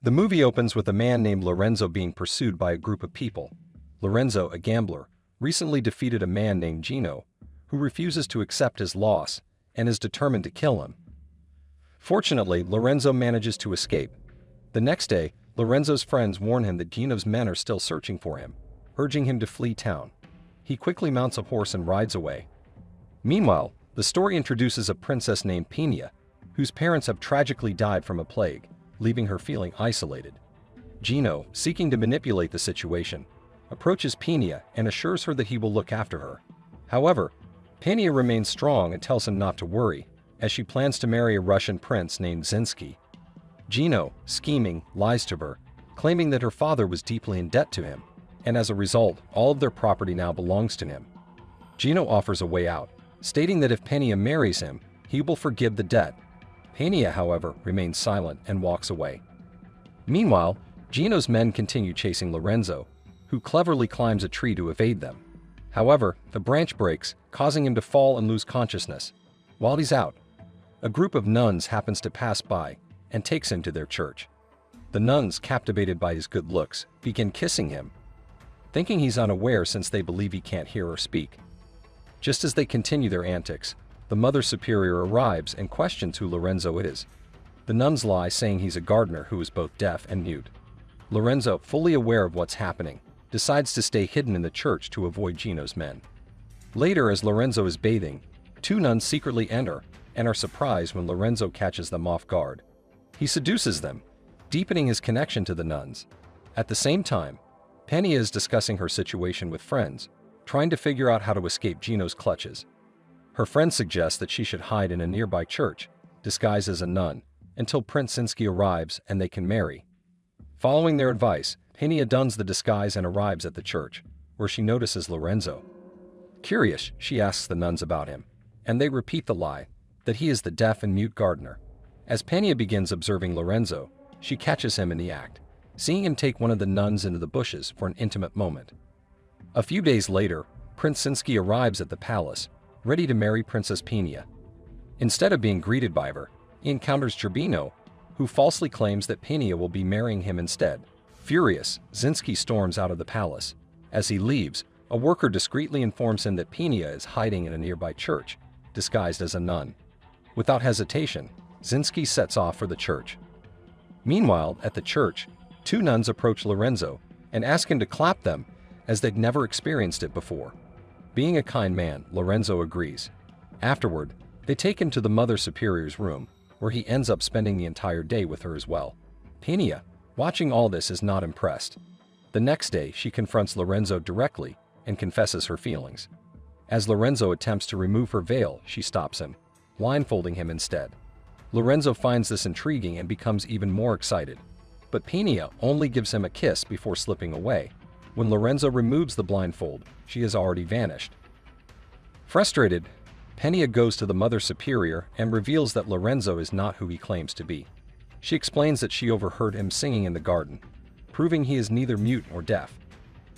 The movie opens with a man named Lorenzo being pursued by a group of people. Lorenzo, a gambler, recently defeated a man named Gino, who refuses to accept his loss and is determined to kill him. Fortunately, Lorenzo manages to escape. The next day, Lorenzo's friends warn him that Gino's men are still searching for him, urging him to flee town. He quickly mounts a horse and rides away. Meanwhile, the story introduces a princess named Pina, whose parents have tragically died from a plague, leaving her feeling isolated. Gino, seeking to manipulate the situation, approaches Pina and assures her that he will look after her. However, Pina remains strong and tells him not to worry, as she plans to marry a Russian prince named Zinsky. Gino, scheming, lies to her, claiming that her father was deeply in debt to him, and as a result, all of their property now belongs to him. Gino offers a way out, stating that if Pena marries him, he will forgive the debt. Pena, however, remains silent and walks away. Meanwhile, Gino's men continue chasing Lorenzo, who cleverly climbs a tree to evade them. However, the branch breaks, causing him to fall and lose consciousness. While he's out, a group of nuns happens to pass by and takes him to their church. The nuns, captivated by his good looks, begin kissing him, thinking he's unaware since they believe he can't hear or speak. Just as they continue their antics, the Mother Superior arrives and questions who Lorenzo is. The nuns lie, saying he's a gardener who is both deaf and mute. Lorenzo, fully aware of what's happening, decides to stay hidden in the church to avoid Gino's men. Later, as Lorenzo is bathing, two nuns secretly enter and are surprised when Lorenzo catches them off guard. He seduces them, deepening his connection to the nuns. At the same time, Penny is discussing her situation with friends, trying to figure out how to escape Gino's clutches. Her friends suggest that she should hide in a nearby church, disguised as a nun, until Prince Zinsky arrives and they can marry. Following their advice, Penny dons the disguise and arrives at the church, where she notices Lorenzo. Curious, she asks the nuns about him, and they repeat the lie, that he is the deaf and mute gardener. As Penny begins observing Lorenzo, she catches him in the act, seeing him take one of the nuns into the bushes for an intimate moment. A few days later, Prince Zinsky arrives at the palace, ready to marry Princess Pina. Instead of being greeted by her, he encounters Gerbino, who falsely claims that Pina will be marrying him instead. Furious, Zinsky storms out of the palace. As he leaves, a worker discreetly informs him that Pina is hiding in a nearby church, disguised as a nun. Without hesitation, Zinsky sets off for the church. Meanwhile, at the church, two nuns approach Lorenzo and ask him to clap them, as they'd never experienced it before. Being a kind man, Lorenzo agrees. Afterward, they take him to the Mother Superior's room, where he ends up spending the entire day with her as well. Pena, watching all this, is not impressed. The next day, she confronts Lorenzo directly and confesses her feelings. As Lorenzo attempts to remove her veil, she stops him, blindfolding him instead. Lorenzo finds this intriguing and becomes even more excited, but Pena only gives him a kiss before slipping away. When Lorenzo removes the blindfold, she has already vanished. Frustrated, Pena goes to the Mother Superior and reveals that Lorenzo is not who he claims to be. She explains that she overheard him singing in the garden, proving he is neither mute nor deaf.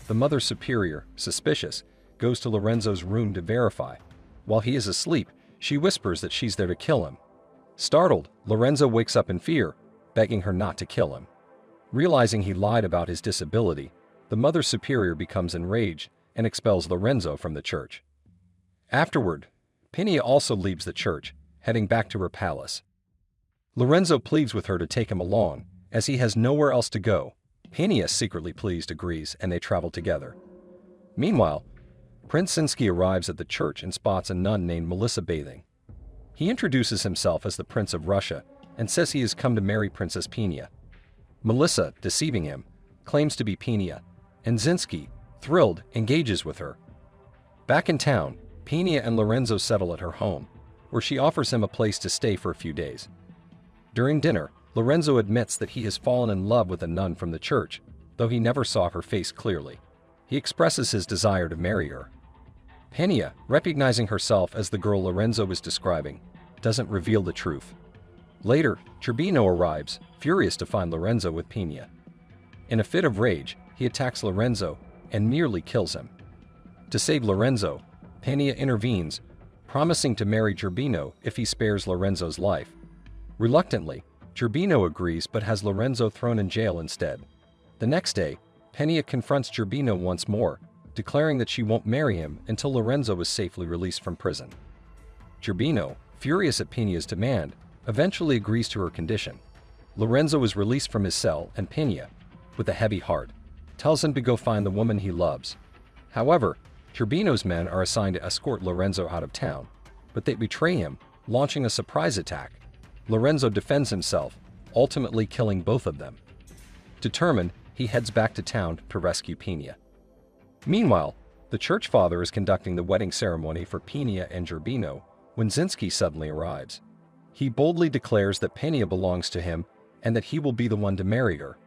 The Mother Superior, suspicious, goes to Lorenzo's room to verify. While he is asleep, she whispers that she's there to kill him. Startled, Lorenzo wakes up in fear, begging her not to kill him. Realizing he lied about his disability, the Mother Superior becomes enraged and expels Lorenzo from the church. Afterward, Pena also leaves the church, heading back to her palace. Lorenzo pleads with her to take him along, as he has nowhere else to go. Pena, secretly pleased, agrees, and they travel together. Meanwhile, Prince Zinsky arrives at the church and spots a nun named Melissa bathing. He introduces himself as the Prince of Russia and says he has come to marry Princess Pina. Melissa, deceiving him, claims to be Pina, and Zinsky, thrilled, engages with her. Back in town, Pina and Lorenzo settle at her home, where she offers him a place to stay for a few days. During dinner, Lorenzo admits that he has fallen in love with a nun from the church, though he never saw her face clearly. He expresses his desire to marry her. Pena, recognizing herself as the girl Lorenzo is describing, doesn't reveal the truth. Later, Gerbino arrives, furious to find Lorenzo with Pena. In a fit of rage, he attacks Lorenzo and nearly kills him. To save Lorenzo, Pena intervenes, promising to marry Gerbino if he spares Lorenzo's life. Reluctantly, Gerbino agrees but has Lorenzo thrown in jail instead. The next day, Penia confronts Gerbino once more, declaring that she won't marry him until Lorenzo is safely released from prison. Gerbino, furious at Penia's demand, eventually agrees to her condition. Lorenzo is released from his cell and Penia, with a heavy heart, tells him to go find the woman he loves. However, Gerbino's men are assigned to escort Lorenzo out of town, but they betray him, launching a surprise attack. Lorenzo defends himself, ultimately killing both of them. Determined, he heads back to town to rescue Penia. Meanwhile, the church father is conducting the wedding ceremony for Penia and Gerbino when Zinski suddenly arrives. He boldly declares that Penia belongs to him and that he will be the one to marry her.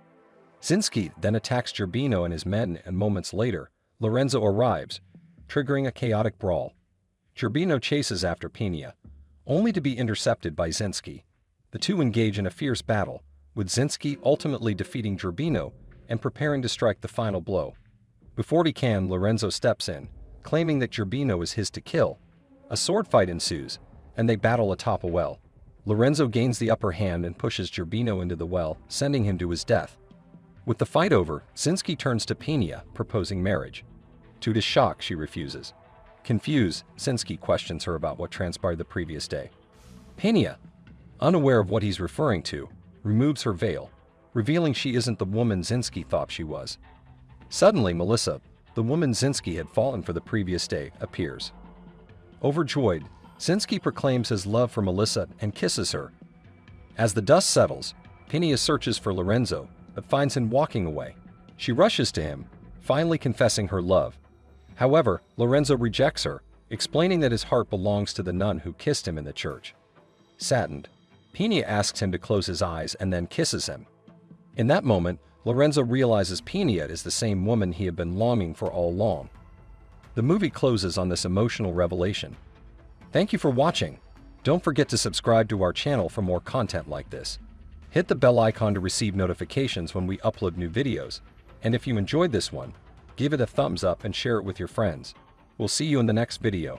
Zinski then attacks Gerbino and his men, and moments later, Lorenzo arrives, triggering a chaotic brawl. Gerbino chases after Penia, only to be intercepted by Zinski. The two engage in a fierce battle, with Zinski ultimately defeating Gerbino and preparing to strike the final blow. Before he can, Lorenzo steps in, claiming that Gerbino is his to kill. A sword fight ensues, and they battle atop a well. Lorenzo gains the upper hand and pushes Gerbino into the well, sending him to his death. With the fight over, Zinski turns to Penia, proposing marriage. To his shock, she refuses. Confused, Zinski questions her about what transpired the previous day. Penia, unaware of what he's referring to, removes her veil, revealing she isn't the woman Zinski thought she was. Suddenly, Melissa, the woman Zinski had fallen for the previous day, appears. Overjoyed, Zinski proclaims his love for Melissa and kisses her. As the dust settles, Penia searches for Lorenzo, but finds him walking away. She rushes to him, finally confessing her love. However, Lorenzo rejects her, explaining that his heart belongs to the nun who kissed him in the church. Saddened, Penia asks him to close his eyes and then kisses him. In that moment, Lorenzo realizes Penia is the same woman he had been longing for all along. The movie closes on this emotional revelation. Thank you for watching. Don't forget to subscribe to our channel for more content like this. Hit the bell icon to receive notifications when we upload new videos. And if you enjoyed this one, give it a thumbs up and share it with your friends. We'll see you in the next video.